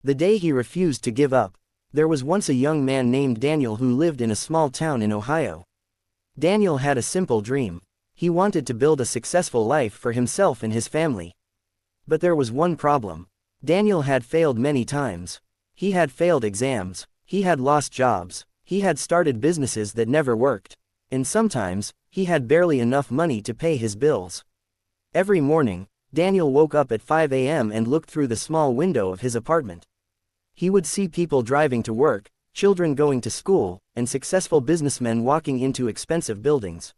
The day he refused to give up. There was once a young man named Daniel who lived in a small town in Ohio. Daniel had a simple dream. He wanted to build a successful life for himself and his family. But there was one problem. Daniel had failed many times. He had failed exams. He had lost jobs. He had started businesses that never worked. And sometimes, he had barely enough money to pay his bills. Every morning, Daniel woke up at 5 a.m. and looked through the small window of his apartment. He would see people driving to work, children going to school, and successful businessmen walking into expensive buildings.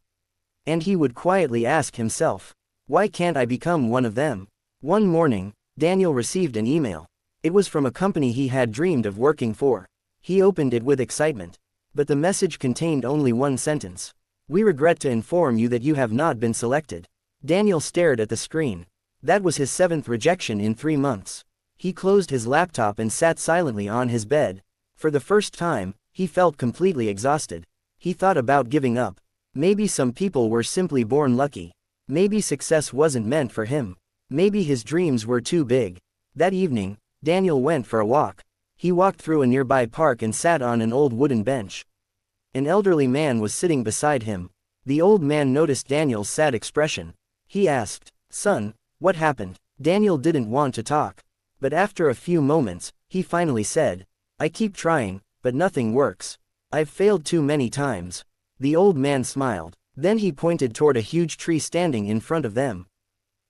And he would quietly ask himself, why can't I become one of them? One morning, Daniel received an email. It was from a company he had dreamed of working for. He opened it with excitement. But the message contained only one sentence. We regret to inform you that you have not been selected. Daniel stared at the screen. That was his 7th rejection in 3 months. He closed his laptop and sat silently on his bed. For the first time, he felt completely exhausted. He thought about giving up. Maybe some people were simply born lucky. Maybe success wasn't meant for him. Maybe his dreams were too big. That evening, Daniel went for a walk. He walked through a nearby park and sat on an old wooden bench. An elderly man was sitting beside him. The old man noticed Daniel's sad expression. He asked, "Son, what happened?" Daniel didn't want to talk. But after a few moments, he finally said, "I keep trying, but nothing works. I've failed too many times." The old man smiled. Then he pointed toward a huge tree standing in front of them.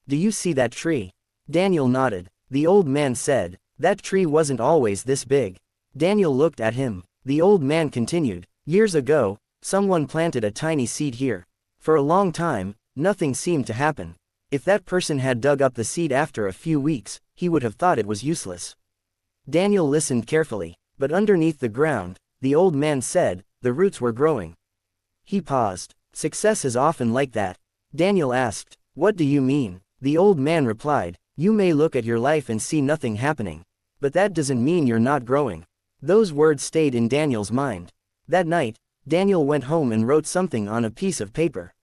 "Do you see that tree?" Daniel nodded. The old man said, "That tree wasn't always this big." Daniel looked at him. The old man continued, "Years ago, someone planted a tiny seed here. For a long time, nothing seemed to happen. If that person had dug up the seed after a few weeks, he would have thought it was useless." Daniel listened carefully. But underneath the ground, the old man said, the roots were growing. He paused. "Success is often like that." Daniel asked, "What do you mean?" The old man replied, "You may look at your life and see nothing happening. But that doesn't mean you're not growing." Those words stayed in Daniel's mind. That night, Daniel went home and wrote something on a piece of paper.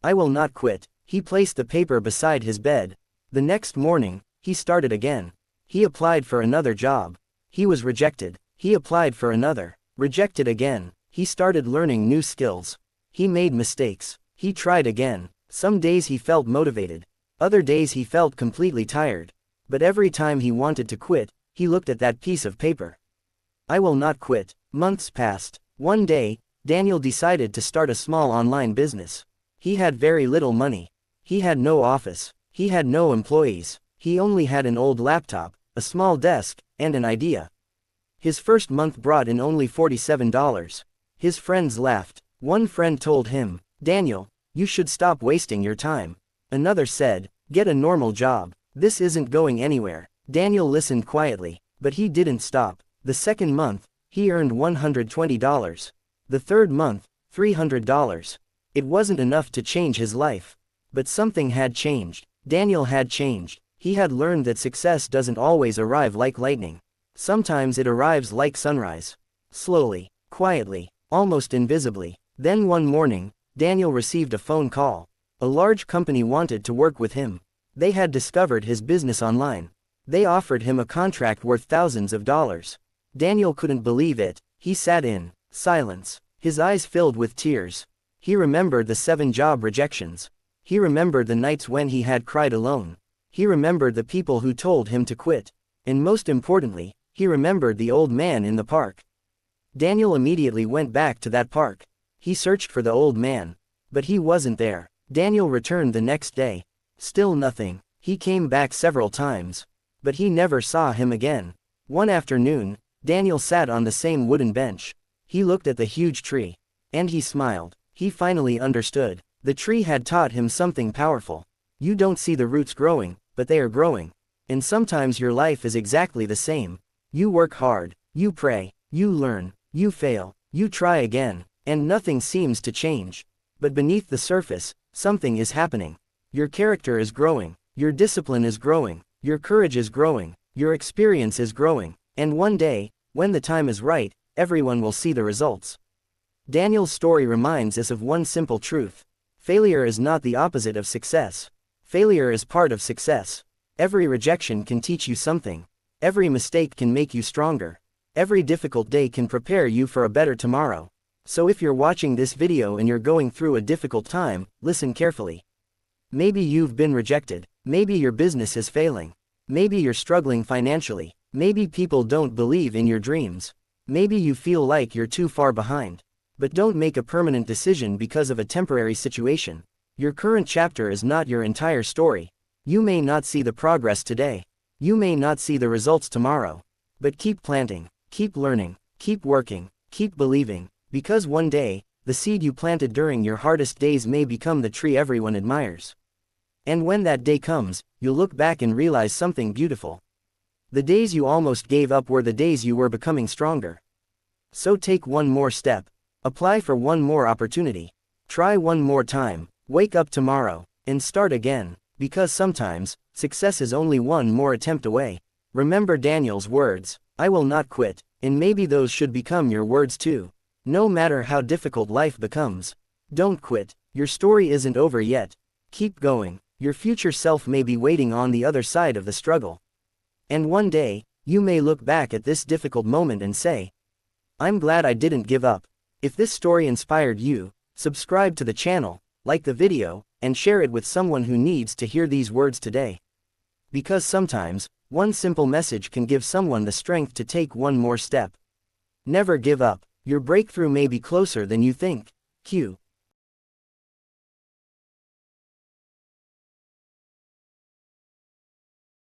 "I will not quit." He placed the paper beside his bed. The next morning, he started again. He applied for another job. He was rejected. He applied for another. Rejected again. He started learning new skills. He made mistakes. He tried again. Some days he felt motivated. Other days he felt completely tired. But every time he wanted to quit, he looked at that piece of paper. "I will not quit." Months passed. One day, Daniel decided to start a small online business. He had very little money. He had no office. He had no employees. He only had an old laptop, a small desk, and an idea. His first month brought in only $47. His friends laughed. One friend told him, "Daniel, you should stop wasting your time." Another said, "Get a normal job. This isn't going anywhere." Daniel listened quietly, but he didn't stop. The second month, he earned $120. The third month, $300. It wasn't enough to change his life. But something had changed. Daniel had changed. He had learned that success doesn't always arrive like lightning. Sometimes it arrives like sunrise. Slowly, quietly, almost invisibly. Then one morning, Daniel received a phone call. A large company wanted to work with him. They had discovered his business online. They offered him a contract worth thousands of dollars. Daniel couldn't believe it. He sat in silence. His eyes filled with tears. He remembered the 7 job rejections. He remembered the nights when he had cried alone. He remembered the people who told him to quit. And most importantly, he remembered the old man in the park. Daniel immediately went back to that park. He searched for the old man. But he wasn't there. Daniel returned the next day. Still nothing. He came back several times. But he never saw him again. One afternoon, Daniel sat on the same wooden bench. He looked at the huge tree. And he smiled. He finally understood. The tree had taught him something powerful. You don't see the roots growing, but they are growing. And sometimes your life is exactly the same. You work hard, you pray, you learn, you fail, you try again, and nothing seems to change. But beneath the surface, something is happening. Your character is growing, your discipline is growing, your courage is growing, your experience is growing, and one day, when the time is right, everyone will see the results. Daniel's story reminds us of one simple truth. Failure is not the opposite of success. Failure is part of success. Every rejection can teach you something. Every mistake can make you stronger. Every difficult day can prepare you for a better tomorrow. So if you're watching this video and you're going through a difficult time, listen carefully. Maybe you've been rejected. Maybe your business is failing. Maybe you're struggling financially. Maybe people don't believe in your dreams. Maybe you feel like you're too far behind. But don't make a permanent decision because of a temporary situation. Your current chapter is not your entire story. You may not see the progress today. You may not see the results tomorrow. But keep planting, keep learning, keep working, keep believing, because one day, the seed you planted during your hardest days may become the tree everyone admires. And when that day comes, you'll look back and realize something beautiful. The days you almost gave up were the days you were becoming stronger. So take one more step. Apply for one more opportunity. Try one more time. Wake up tomorrow, and start again. Because sometimes, success is only one more attempt away. Remember Daniel's words, "I will not quit," and maybe those should become your words too. No matter how difficult life becomes. Don't quit. Your story isn't over yet. Keep going. Your future self may be waiting on the other side of the struggle. And one day, you may look back at this difficult moment and say, "I'm glad I didn't give up." If this story inspired you, subscribe to the channel, like the video, and share it with someone who needs to hear these words today. Because sometimes, one simple message can give someone the strength to take one more step. Never give up. Your breakthrough may be closer than you think.